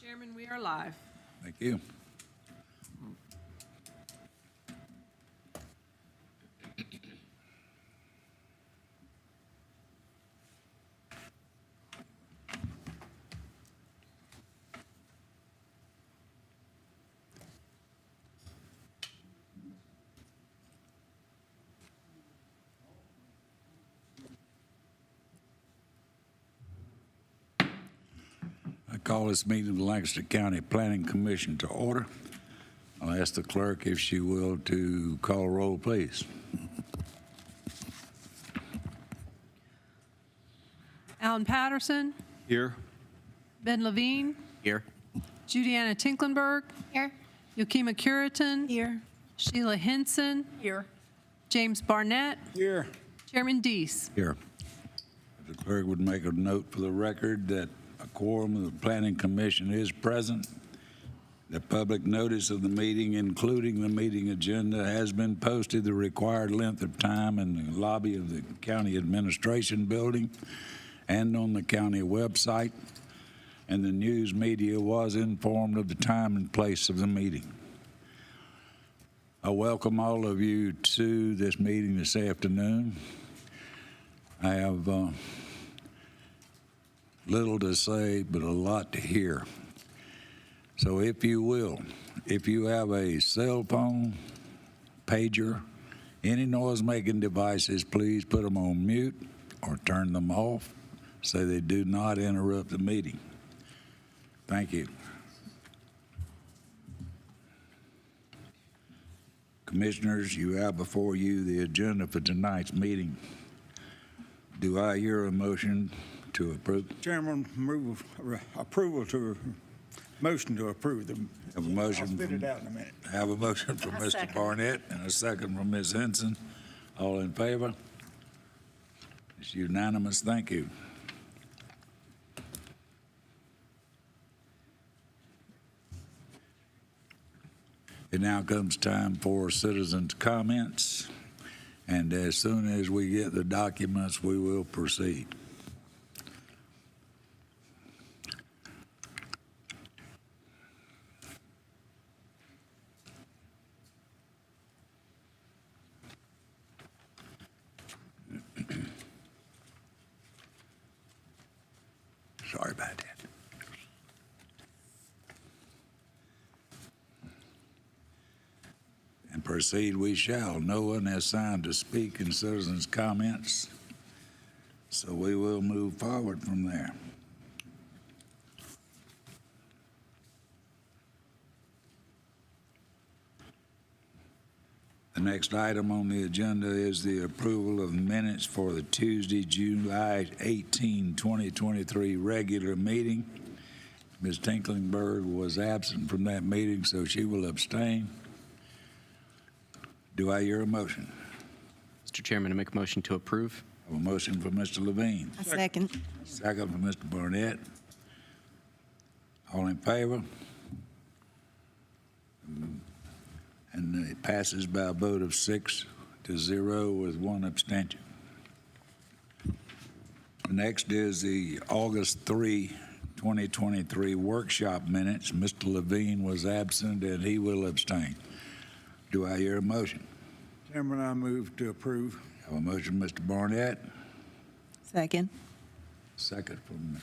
Chairman, we are live. Thank you. I call this meeting of the Lancaster County Planning Commission to order. I'll ask the clerk if she will to call roll, please. Alan Patterson, Here. Ben Levine, Here. Judiana Tinklenberg, Here. Yokima Curitan, Here. Sheila Henson, Here. James Barnett, Here. Chairman Deese. Here. The clerk would make a note for the record that a quorum of the Planning Commission is present. The public notice of the meeting, including the meeting agenda, has been posted the required length of time in the lobby of the County Administration Building and on the county website, and the news media was informed of the time and place of the meeting. I welcome all of you to this meeting this afternoon. I have little to say, but a lot to hear. So if you will, if you have a cell phone, pager, any noise-making devices, please put them on mute or turn them off so they do not interrupt the meeting. Thank you. Commissioners, you have before you the agenda for tonight's meeting. Do I hear a motion to approve? Chairman, move approval to, motion to approve the. Have a motion. I'll spit it out in a minute. Have a motion from Mr. second. Barnett and a second from Ms. Henson. All in favor? It's unanimous. Thank you. It now comes time for citizens' comments, and as soon as we get the documents, we will proceed. Sorry about that. And proceed we shall. No one has signed to speak in citizens' comments, so we will move forward from there. The next item on the agenda is the approval of minutes for the Tuesday, July 18, 2023 regular meeting. Ms. Tinklenberg was absent from that meeting, so she will abstain. Do I hear a motion? Mr. Chairman, I make a motion to approve. I have a motion from Mr. Levine. A second. Second from Mr. Barnett. All in favor? And it passes by a vote of 6-0 with one abstention. Next is the August 3, 2023 workshop minutes. Mr. Levine was absent and he will abstain. Do I hear a motion? Chairman, I move to approve. I have a motion, Mr. Barnett. Second. Second from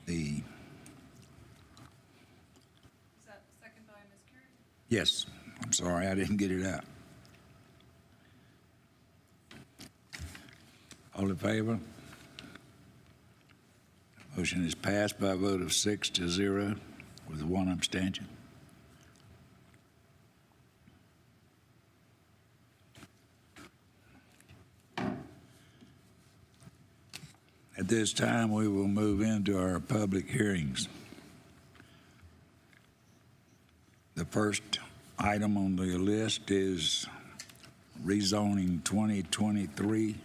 the. Is that second by Ms. Curitan? Yes, I'm sorry, I didn't get it out. All in favor? Motion is passed by a vote of 6-0 with one abstention. At this time, we will move into our public hearings. The first item on the list is rezoning 2023-1197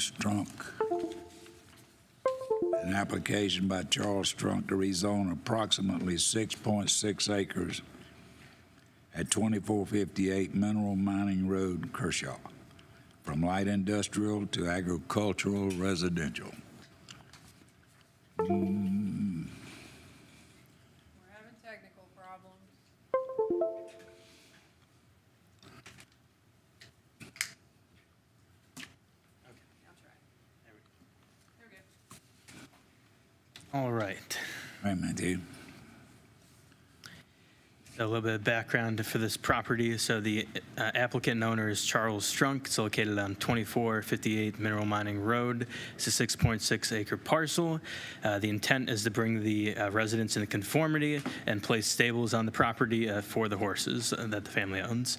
Strunk. An application by Charles Strunk to rezone approximately 6.6 acres at 2458 Mineral Mining Road, Kershaw, from light industrial to agricultural residential. We're having technical problems. I'll try. There we go. All right. Right, Matthew. A little bit of background for this property. So the applicant and owner is Charles Strunk. It's located on 2458 Mineral Mining Road. It's a 6.6 acre parcel. The intent is to bring the residents into conformity and place stables on the property for the horses that the family owns.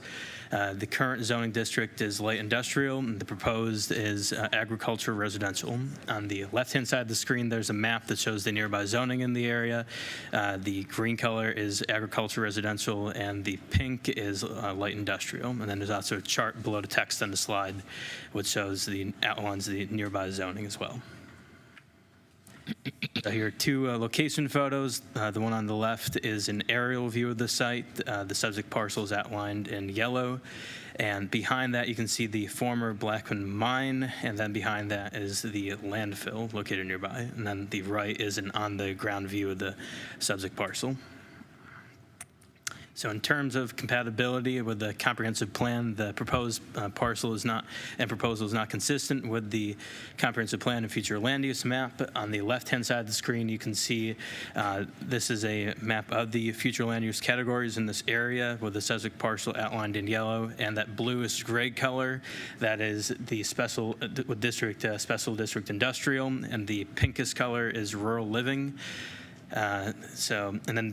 The current zoning district is light industrial, and the proposed is agriculture residential. On the left-hand side of the screen, there's a map that shows the nearby zoning in the area. The green color is agriculture residential, and the pink is light industrial. And then there's also a chart below the text on the slide, which outlines the nearby zoning as well. So here are two location photos. The one on the left is an aerial view of the site. The subject parcel is outlined in yellow. And behind that, you can see the former Blackman mine. And then behind that is the landfill located nearby. And then the right is an on-the-ground view of the subject parcel. So in terms of compatibility with the comprehensive plan, the proposed proposal is not consistent with the comprehensive plan and future land use map. On the left-hand side of the screen, you can see this is a map of the future land use categories in this area with the subject parcel outlined in yellow, and that bluish gray color, that is the special district industrial, and the pinkish color is rural living. And then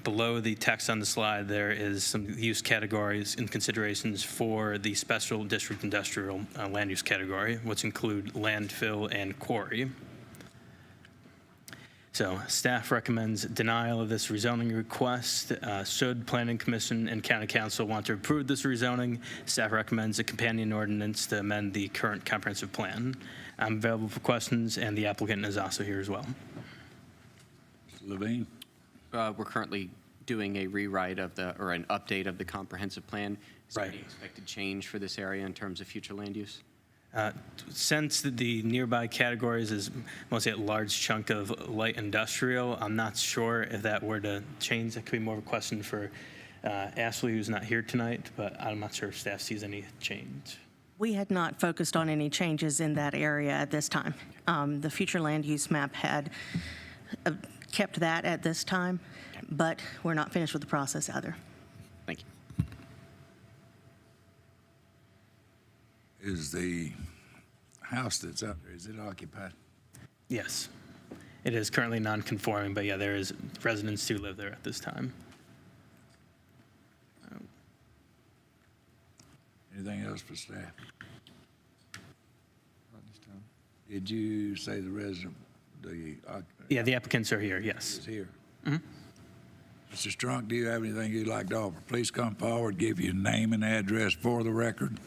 below the text on the slide, there is some use categories and considerations for the special district industrial land use category, which include landfill and quarry. So staff recommends denial of this rezoning request. Should Planning Commission and County Council want to approve this rezoning, staff recommends a companion ordinance to amend the current comprehensive plan. I'm available for questions, and the applicant is also here as well. Levine? We're currently doing a rewrite or an update of the comprehensive plan. Is there Right. any expected change for this area in terms of future land use? Since the nearby categories is mostly a large chunk of light industrial, I'm not sure if that were to change. That could be more of a question for Ashley, who's not here tonight, but I'm not sure if staff sees any change. We had not focused on any changes in that area at this time. The future land use map had kept that at this time, but we're not finished with the process either. Thank you. Is the house that's out there, is it occupied? Yes, it is currently non-conforming, but yeah, there is residents who live there at this time. Anything else for staff? Did you say the resident, Yeah, the applicants are here, yes. is here? Mr. Strunk, do you have anything you'd like to offer? Please come forward, give your name and address for the record.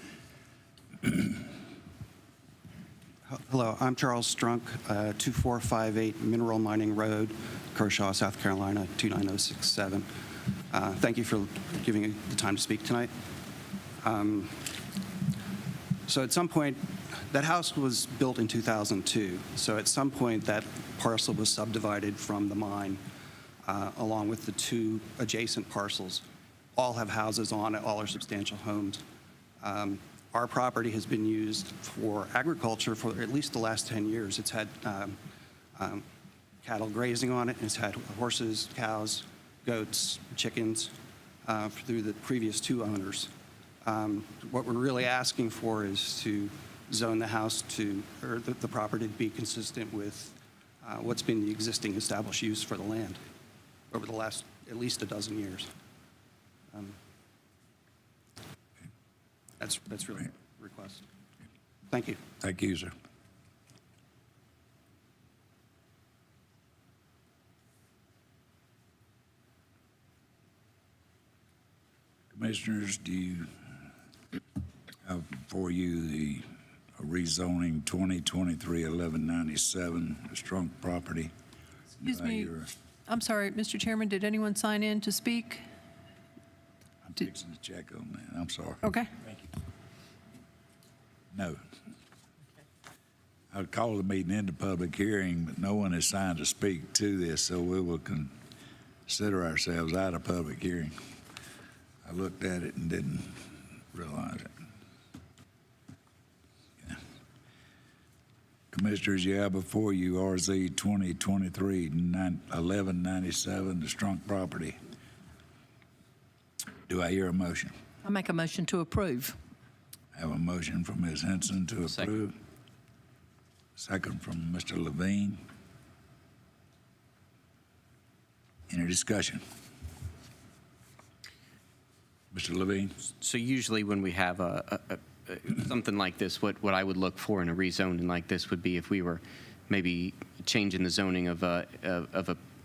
Hello, I'm Charles Strunk, 2458 Mineral Mining Road, Kershaw, South Carolina, 29067. Thank you for giving me the time to speak tonight. So at some point, that house was built in 2002. So at some point, that parcel was subdivided from the mine, along with the two adjacent parcels. All have houses on it, all are substantial homes. Our property has been used for agriculture for at least the last 10 years. It's had cattle grazing on it. It's had horses, cows, goats, chickens through the previous two owners. What we're really asking for is to zone the house or the property to be consistent with what's been the existing established use for the land over the last at least a dozen years. That's really a request. Thank you. Thank you, sir. Commissioners, do you have for you the rezoning 2023-1197 Strunk property? Excuse me. Your- I'm sorry, Mr. Chairman, did anyone sign in to speak? I'm fixing to check on that. I'm sorry. Okay. No. I'll call the meeting into public hearing, but no one has signed to speak to this, so we will consider ourselves out of public hearing. I looked at it and didn't realize it. Yeah. Commissioners, you have before you RZ 2023-1197, the Strunk property. Do I hear a motion? I make a motion to approve. I have a motion from Ms. Henson to approve. Second. Second from Mr. Levine. Any discussion? Mr. Levine? So usually when we have something like this, what I would look for in a rezoning like this would be if we were maybe changing the zoning of a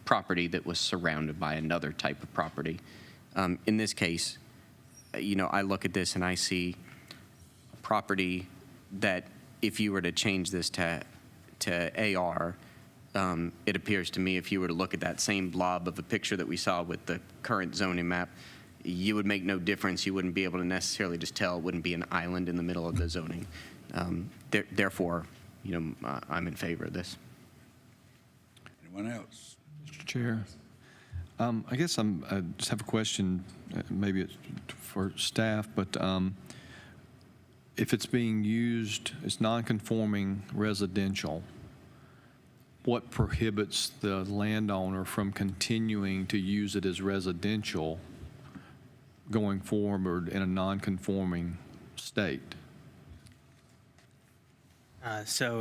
property that was surrounded by another type of property. In this case, I look at this and I see a property that if you were to change this to AR, it appears to me if you were to look at that same blob of a picture that we saw with the current zoning map, you would make no difference. You wouldn't be able to necessarily just tell. It wouldn't be an island in the middle of the zoning. Therefore, I'm in favor of this. Anyone else? Mr. Chair, I guess I just have a question, maybe it's for staff, but if it's being used as non-conforming residential, what prohibits the landowner from continuing to use it as residential going forward in a non-conforming state? So